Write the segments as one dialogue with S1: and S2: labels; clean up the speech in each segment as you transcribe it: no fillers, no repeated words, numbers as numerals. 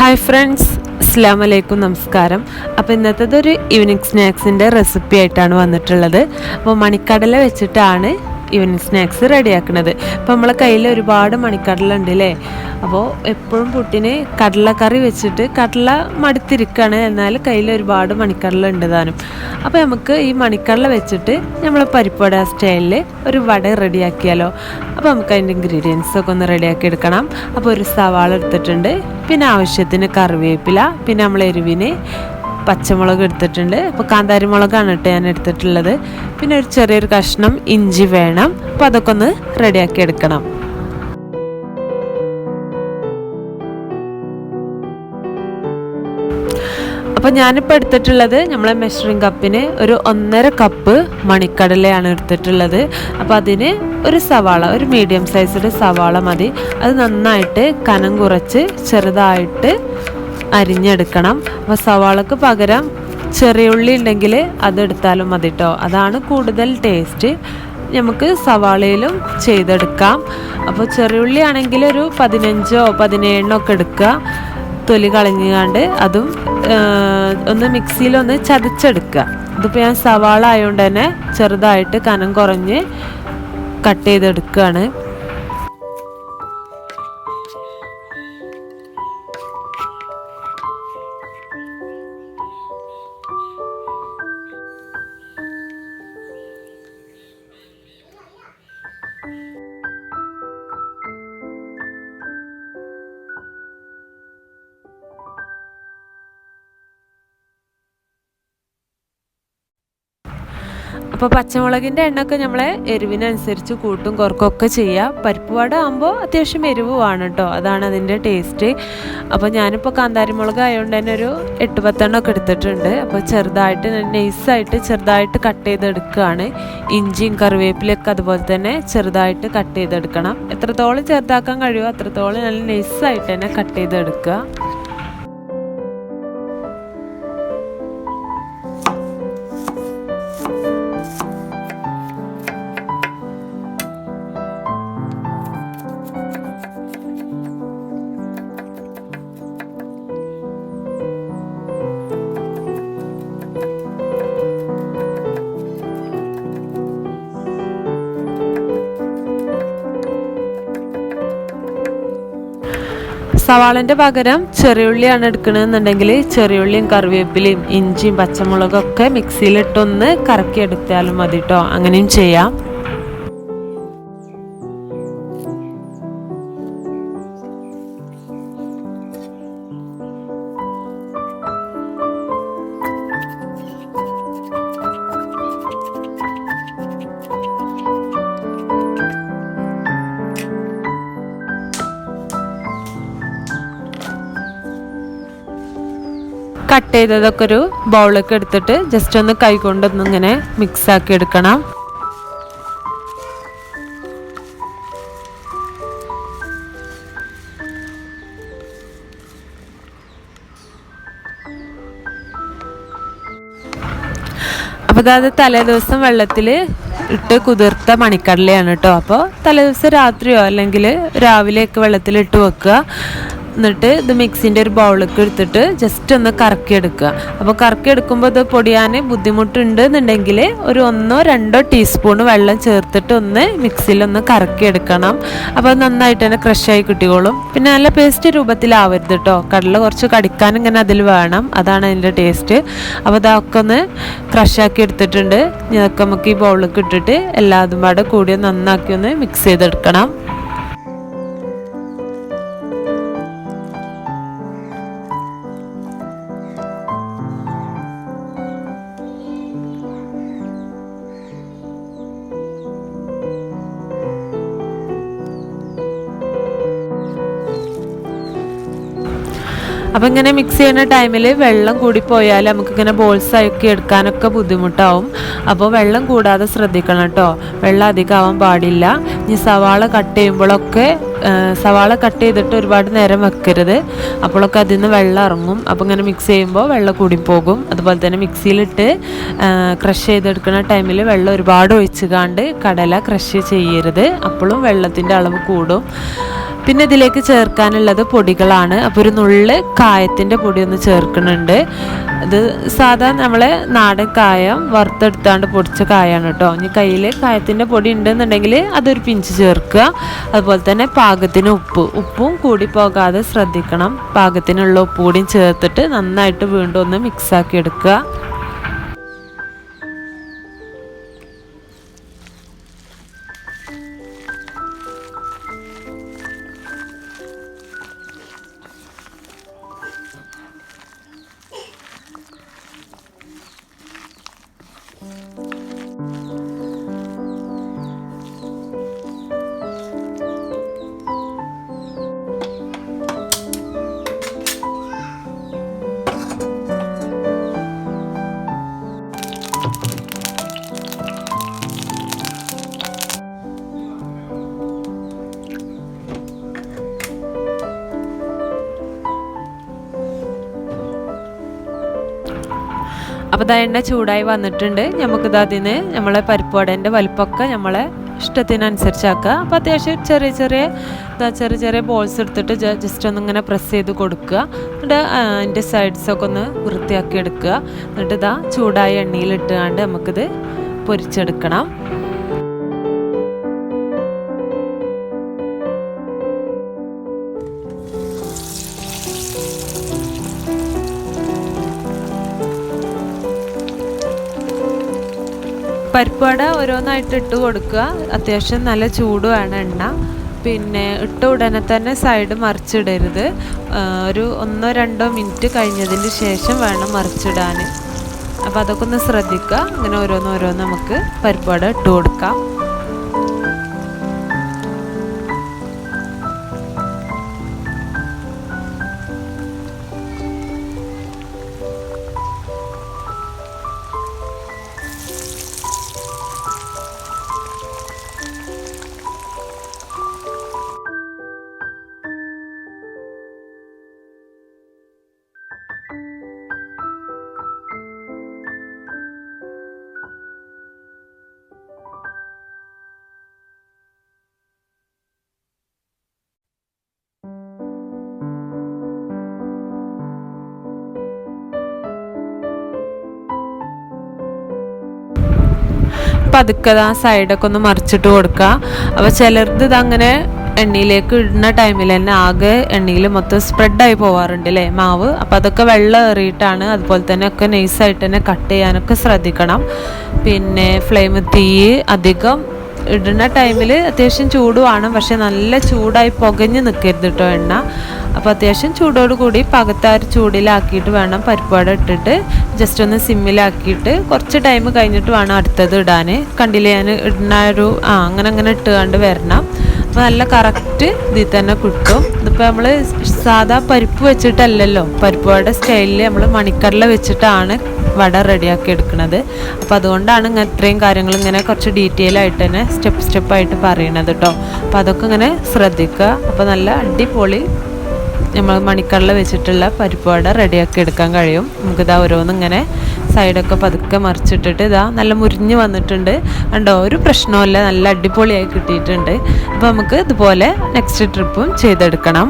S1: Hi friends, അസ്സലാമു അലൈക്കും, നമസ്കാരം. അപ്പോൾ ഇന്നത്തേതൊരു ഈവനിങ് സ്നാക്സിൻ്റെ റെസിപ്പി ആയിട്ടാണ് വന്നിട്ടുള്ളത്. അപ്പോൾ മണിക്കടല വെച്ചിട്ടാണ് ഈവനിങ് സ്നാക്സ് റെഡിയാക്കുന്നത്. അപ്പോൾ നമ്മളെ കയ്യിൽ ഒരുപാട് മണിക്കടല ഉണ്ട് അല്ലേ. അപ്പോൾ എപ്പോഴും പുട്ടിന് കടലക്കറി വെച്ചിട്ട് കടല മടുത്തിരിക്കുകയാണ്, എന്നാൽ കയ്യിൽ ഒരുപാട് മണിക്കടല ഉണ്ട് താനും. അപ്പോൾ നമുക്ക് ഈ മണിക്കടല വെച്ചിട്ട് നമ്മൾ പരിപ്പുവട സ്റ്റൈലിൽ ഒരു വട റെഡിയാക്കിയാലോ. അപ്പോൾ നമുക്ക് അതിൻ്റെ ഇൻഗ്രീഡിയൻസൊക്കെ ഒന്ന് റെഡിയാക്കി എടുക്കണം. അപ്പോൾ ഒരു സവാള എടുത്തിട്ടുണ്ട്, പിന്നെ ആവശ്യത്തിന് കറിവേപ്പില, പിന്നെ നമ്മൾ എരിവിന് പച്ചമുളക് എടുത്തിട്ടുണ്ട്. അപ്പോൾ കാന്താരി മുളകാണ് കേട്ടോ ഞാൻ എടുത്തിട്ടുള്ളത്. പിന്നെ ഒരു ചെറിയൊരു കഷ്ണം ഇഞ്ചി വേണം. അപ്പോൾ അതൊക്കെ ഒന്ന് റെഡിയാക്കി എടുക്കണം. അപ്പോൾ ഞാനിപ്പോൾ എടുത്തിട്ടുള്ളത് നമ്മളെ മെഷറിംഗ് കപ്പിന് ഒരു 1.5 കപ്പ് മണിക്കടലയാണ് എടുത്തിട്ടുള്ളത്. അപ്പോൾ അതിന് ഒരു സവാള, ഒരു മീഡിയം സൈസിൽ സവാള മതി. അത് നന്നായിട്ട് കനം കുറച്ച് ചെറുതായിട്ട് അരിഞ്ഞെടുക്കണം. അപ്പോൾ സവാളക്ക് പകരം ചെറിയ ഉള്ളി ഉണ്ടെങ്കിൽ അതെടുത്താലും മതി കേട്ടോ, അതാണ് കൂടുതൽ ടേസ്റ്റ്. നമുക്ക് സവാളയിലും ചെയ്തെടുക്കാം. അപ്പോൾ ചെറിയ ഉള്ളി ആണെങ്കിൽ ഒരു 15 or 17 ഒക്കെ എടുക്കുക, തൊലി കളഞ്ഞാണ്ട് അതും ഒന്ന് മിക്സിയിലൊന്ന് ചതച്ചെടുക്കുക. ഇതിപ്പോൾ ഞാൻ സവാള ആയതുകൊണ്ട് തന്നെ ചെറുതായിട്ട് കനം കുറഞ്ഞ് കട്ട് ചെയ്തെടുക്കുകയാണ്. അപ്പോൾ പച്ചമുളകിൻ്റെ എണ്ണയൊക്കെ നമ്മളെ എരിവിനനുസരിച്ച് കൂട്ടും കുറക്കൊക്കെ ചെയ്യുക. പരിപ്പ് വട ആകുമ്പോൾ അത്യാവശ്യം എരിവുമാണ് കേട്ടോ, അതാണ് അതിൻ്റെ ടേസ്റ്റ്. അപ്പോൾ ഞാനിപ്പോൾ കാന്താരി മുളക് ആയതുകൊണ്ട് തന്നെ ഒരു 8-10 ഒക്കെ എടുത്തിട്ടുണ്ട്. അപ്പോൾ ചെറുതായിട്ട് നൈസായിട്ട് ചെറുതായിട്ട് കട്ട് ചെയ്തെടുക്കുകയാണ്. ഇഞ്ചിയും കറിവേപ്പിലൊക്കെ അതുപോലെ തന്നെ ചെറുതായിട്ട് കട്ട് ചെയ്തെടുക്കണം. എത്രത്തോളം ചെറുതാക്കാൻ കഴിയുമോ അത്രത്തോളം നല്ല നൈസായിട്ട് തന്നെ കട്ട് ചെയ്തെടുക്കുക. സവാളൻ്റെ പകരം ചെറിയുള്ളിയാണ് എടുക്കണമെന്നുണ്ടെങ്കിൽ ചെറിയുള്ളിയും കറിവേപ്പിലയും ഇഞ്ചിയും പച്ചമുളകൊക്കെ മിക്സിയിലിട്ടൊന്ന് കറക്കിയെടുത്താലും മതി കേട്ടോ, അങ്ങനെയും ചെയ്യാം. കട്ട് ചെയ്തതൊക്കെ ഒരു ബൗളൊക്കെ എടുത്തിട്ട് ജസ്റ്റ് ഒന്ന് കൈകൊണ്ടൊന്ന് ഇങ്ങനെ മിക്സാക്കി എടുക്കണം. അപ്പോൾ അത് തലേദിവസം വെള്ളത്തിൽ ഇട്ട് കുതിർത്ത മണിക്കടലയാണ് കേട്ടോ. അപ്പോൾ തലേദിവസം രാത്രിയോ അല്ലെങ്കിൽ രാവിലെയൊക്കെ വെള്ളത്തിലിട്ട് വെക്കുക. എന്നിട്ട് ഇത് മിക്സിൻ്റെ ഒരു ബൗളൊക്കെ എടുത്തിട്ട് ജസ്റ്റ് ഒന്ന് കറക്കിയെടുക്കുക. അപ്പോൾ കറക്കിയെടുക്കുമ്പോൾ ഇത് പൊടിയാൻ ബുദ്ധിമുട്ടുണ്ട് എന്നുണ്ടെങ്കിൽ ഒരു 1-2 ടീസ്പൂൺ വെള്ളം ചേർത്തിട്ട് ഒന്ന് മിക്സിയിലൊന്ന് കറക്കിയെടുക്കണം. അപ്പോൾ അത് നന്നായിട്ട് തന്നെ ക്രഷായി കിട്ടിക്കോളും. പിന്നെ നല്ല പേസ്റ്റ് രൂപത്തിലാവരുത് കേട്ടോ, കടല കുറച്ച് കടിക്കാൻ ഇങ്ങനെ അതിൽ വേണം, അതാണ് അതിൻ്റെ ടേസ്റ്റ്. അപ്പോൾ ഇതൊക്കെ ഒന്ന് ക്രഷാക്കി എടുത്തിട്ടുണ്ട്. ഇതൊക്കെ നമുക്ക് ഈ ബൗളിലേക്ക് ഇട്ടിട്ട് എല്ലാതും പാടെ കൂടി നന്നാക്കി ഒന്ന് മിക്സ് ചെയ്തെടുക്കണം. അപ്പോൾ ഇങ്ങനെ മിക്സ് ചെയ്യുന്ന ടൈമിൽ വെള്ളം കൂടിപ്പോയാൽ നമുക്കിങ്ങനെ ബോൾസ് ആക്കി എടുക്കാനൊക്കെ ബുദ്ധിമുട്ടാവും. അപ്പോൾ വെള്ളം കൂടാതെ ശ്രദ്ധിക്കണം കേട്ടോ, വെള്ളം അധികമാവാൻ പാടില്ല. ഇനി സവാള കട്ട് ചെയ്യുമ്പോഴൊക്കെ സവാള കട്ട് ചെയ്തിട്ട് ഒരുപാട് നേരം വെക്കരുത്, അപ്പോഴൊക്കെ അതിൽ നിന്ന് വെള്ളം ഇറങ്ങും. അപ്പോൾ ഇങ്ങനെ മിക്സ് ചെയ്യുമ്പോൾ വെള്ളം കൂടിപ്പോകും. അതുപോലെ തന്നെ മിക്സിയിലിട്ട് ക്രഷ് ചെയ്തെടുക്കുന്ന ടൈമിൽ വെള്ളം ഒരുപാട് ഒഴിച്ചുകാണ്ട് കടല ക്രഷ് ചെയ്യരുത്, അപ്പോഴും വെള്ളത്തിൻ്റെ അളവ് കൂടും. പിന്നെ ഇതിലേക്ക് ചേർക്കാനുള്ളത് പൊടികളാണ്. അപ്പോൾ ഒരു നുള്ള് കായത്തിൻ്റെ പൊടി ഒന്ന് ചേർക്കുന്നുണ്ട്. ഇത് സാധാ നമ്മളെ നാടൻ കായം വറുത്തെടുത്താണ്ട് പൊടിച്ച കായാണ് കേട്ടോ. ഇനി കയ്യിൽ കായത്തിൻ്റെ പൊടി ഉണ്ടെന്നുണ്ടെങ്കിൽ അതൊരു പിഞ്ച് ചേർക്കുക. അതുപോലെ തന്നെ പാകത്തിന് ഉപ്പും കൂടി പോകാതെ ശ്രദ്ധിക്കണം. പാകത്തിനുള്ള ഉപ്പ് കൂടിയും ചേർത്തിട്ട് നന്നായിട്ട് വീണ്ടും ഒന്ന് മിക്സാക്കി എടുക്കുക. അപ്പോൾ ഇതാ എണ്ണ ചൂടായി വന്നിട്ടുണ്ട്. നമുക്കിത് അതിന് നമ്മളെ പരിപ്പുവടേൻ്റെ വലിപ്പമൊക്കെ നമ്മളെ ഇഷ്ടത്തിനനുസരിച്ചാക്കുക. അപ്പോൾ അത്യാവശ്യം ചെറിയ ചെറിയ ബോൾസ് എടുത്തിട്ട് ജസ്റ്റ് ഒന്നിങ്ങനെ പ്രസ് ചെയ്ത് കൊടുക്കുക. എന്നിട്ട് അതിൻ്റെ സൈഡ്സൊക്കെ ഒന്ന് വൃത്തിയാക്കി എടുക്കുക. എന്നിട്ട് ഇതാ ചൂടായ എണ്ണയിലിട്ടുകൊണ്ട് നമുക്കിത് പൊരിച്ചെടുക്കണം. പരിപ്പുവട ഓരോന്നായിട്ട് ഇട്ട് കൊടുക്കുക. അത്യാവശ്യം നല്ല ചൂട് വേണം എണ്ണ. പിന്നെ ഇട്ട ഉടനെ തന്നെ സൈഡ് മറിച്ചിടരുത്. ഒരു 1-2 മിനിറ്റ് കഴിഞ്ഞതിന് ശേഷം വേണം മറിച്ചിടാൻ. അപ്പോൾ അതൊക്കെ ഒന്ന് ശ്രദ്ധിക്കുക. അങ്ങനെ ഓരോന്ന് നമുക്ക് പരിപ്പുവട ഇട്ട് കൊടുക്കാം. പതുക്കെ ആ സൈഡൊക്കെ ഒന്ന് മറിച്ചിട്ട് കൊടുക്കുക. അപ്പോൾ ചിലർക്ക് ഇതങ്ങനെ എണ്ണയിലേക്ക് ഇടുന്ന ടൈമിൽ തന്നെ ആകെ എണ്ണയിൽ മൊത്തം സ്പ്രെഡായി പോവാറുണ്ട് അല്ലേ മാവ്. അപ്പോൾ അതൊക്കെ വെള്ളം ഏറിയിട്ടാണ്. അതുപോലെ തന്നെ ഒക്കെ നൈസായിട്ട് തന്നെ കട്ട് ചെയ്യാനൊക്കെ ശ്രദ്ധിക്കണം. പിന്നെ തീ അധികം ഇടുന്ന ടൈമിൽ അത്യാവശ്യം ചൂട് വേണം. പക്ഷെ നല്ല ചൂടായി പുകഞ്ഞ് നിൽക്കരുത് കേട്ടോ എണ്ണ. അപ്പോൾ അത്യാവശ്യം ചൂടോട് കൂടി പകത്താറ് ചൂടിലാക്കിയിട്ട് വേണം പരിപ്പുവട ഇട്ടിട്ട് ജസ്റ്റ് ഒന്ന് സിമ്മിലാക്കിയിട്ട് കുറച്ച് ടൈം കഴിഞ്ഞിട്ട് വേണം അടുത്തത് ഇടാൻ. കണ്ടില്ലേ ഞാൻ ഇടുന്ന അങ്ങനെ ഇട്ടുകൊണ്ട് വരണം. അപ്പോൾ നല്ല കറക്റ്റ് ഇതിൽ തന്നെ കിട്ടും. ഇതിപ്പോൾ നമ്മൾ സാധാ പരിപ്പ് വെച്ചിട്ടല്ലല്ലോ, പരിപ്പുവട സ്റ്റൈലിൽ നമ്മൾ മണിക്കടല വെച്ചിട്ടാണ് വട റെഡിയാക്കി എടുക്കുന്നത്. അപ്പോൾ അതുകൊണ്ടാണ് ഇത്രയും കാര്യങ്ങൾ ഇങ്ങനെ കുറച്ച് ഡീറ്റെയിൽ ആയിട്ട് തന്നെ സ്റ്റെപ്പായിട്ട് പറയണത് കേട്ടോ. അപ്പോൾ അതൊക്കെ ഇങ്ങനെ ശ്രദ്ധിക്കുക. അപ്പോൾ നല്ല അടിപൊളി നമ്മൾ മണിക്കടല വെച്ചിട്ടുള്ള പരിപ്പുവട റെഡിയാക്കി എടുക്കാൻ കഴിയും. നമുക്കിതാ ഓരോന്നിങ്ങനെ സൈഡൊക്കെ പതുക്കെ മറിച്ചിട്ടിട്ട് ഇതാ നല്ല മുരിഞ്ഞ് വന്നിട്ടുണ്ട് കണ്ടോ. ഒരു പ്രശ്നവുമില്ല, നല്ല അടിപൊളിയായി കിട്ടിയിട്ടുണ്ട്. അപ്പോൾ നമുക്ക് ഇതുപോലെ നെക്സ്റ്റ് ട്രിപ്പും ചെയ്തെടുക്കണം.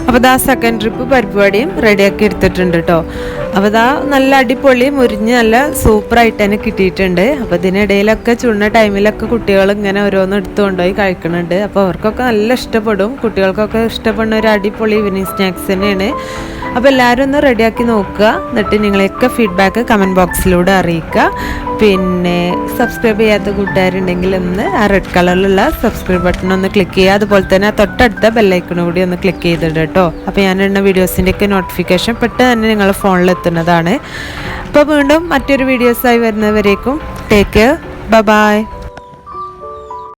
S1: അപ്പോൾ ഇതാ സെക്കൻഡ് ട്രിപ്പ് പരിപാടിയും റെഡിയാക്കി എടുത്തിട്ടുണ്ട് കേട്ടോ. അപ്പോൾ ഇതാ നല്ല അടിപൊളി മുരിഞ്ഞ് നല്ല സൂപ്പറായിട്ട് തന്നെ കിട്ടിയിട്ടുണ്ട്. അപ്പോൾ ഇതിനിടയിലൊക്കെ ചുണ്ണ ടൈമിലൊക്കെ കുട്ടികൾ ഇങ്ങനെ ഓരോന്ന് എടുത്തു കൊണ്ടുപോയി കഴിക്കുന്നുണ്ട്. അപ്പോൾ അവർക്കൊക്കെ നല്ല ഇഷ്ടപ്പെടും, കുട്ടികൾക്കൊക്കെ ഇഷ്ടപ്പെടുന്ന ഒരു അടിപൊളി ഈവനിങ് സ്നാക്സ് തന്നെയാണ്. അപ്പോൾ എല്ലാവരും ഒന്ന് റെഡിയാക്കി നോക്കുക, എന്നിട്ട് നിങ്ങളെയൊക്കെ ഫീഡ്ബാക്ക് കമൻറ്റ് ബോക്സിലൂടെ അറിയിക്കുക. പിന്നെ സബ്സ്ക്രൈബ് ചെയ്യാത്ത കൂട്ടുകാരുണ്ടെങ്കിൽ ഒന്ന് ആ റെഡ് കളറിലുള്ള സബ്സ്ക്രൈബ് ബട്ടൺ ഒന്ന് ക്ലിക്ക് ചെയ്യുക. അതുപോലെ തന്നെ തൊട്ടടുത്ത ബെല്ലൈക്കണും കൂടി ഒന്ന് ക്ലിക്ക് ചെയ്തിട്ട് കേട്ടോ. അപ്പോൾ ഞാനിടുന്ന വീഡിയോസിൻ്റെയൊക്കെ നോട്ടിഫിക്കേഷൻ പെട്ടെന്ന് തന്നെ നിങ്ങളുടെ ഫോണിൽ എത്തുന്നതാണ്. അപ്പോൾ വീണ്ടും മറ്റൊരു വീഡിയോസായി വരുന്നവരേക്കും ടേക്ക് കെയർ, ബൈ.